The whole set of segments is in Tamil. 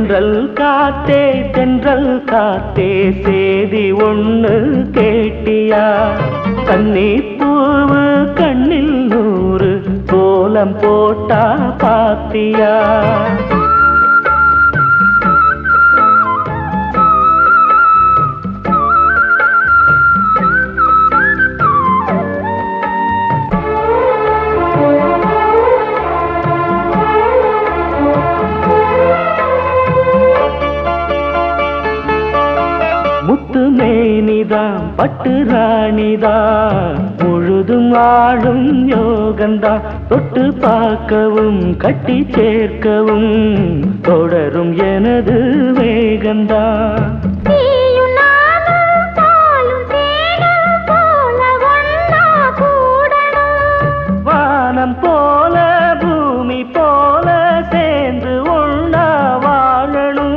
தென்றல் காத்தே தென்றல் காத்தே சேதி ஒண்ணு கேட்டியா? கன்னி பூவு கண்ணில் 100 கோலம் போட்டா பாத்தியா? முத்து மேனிதான் பட்டு ராணிதான் முழுதும் ஆளும் யோகந்தான். தொட்டு பார்க்கவும் கட்டி சேர்க்கவும் தொடரும் எனது வேகந்தான். வானம் போல பூமி போல சேர்ந்து ஒண்ணா வாழணும்.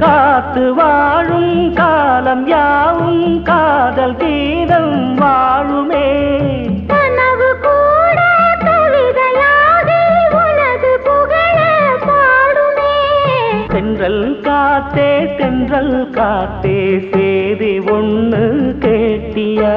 காத்து வாழும் காலம் யாவும் காதல் கீதம் வாழுமே. கனவு கூட கவிதையாகி உனது புகழ பாடுமே. தென்றல் காத்தே தென்றல் காத்தே சேதி ஒண்ணு கேட்டியா?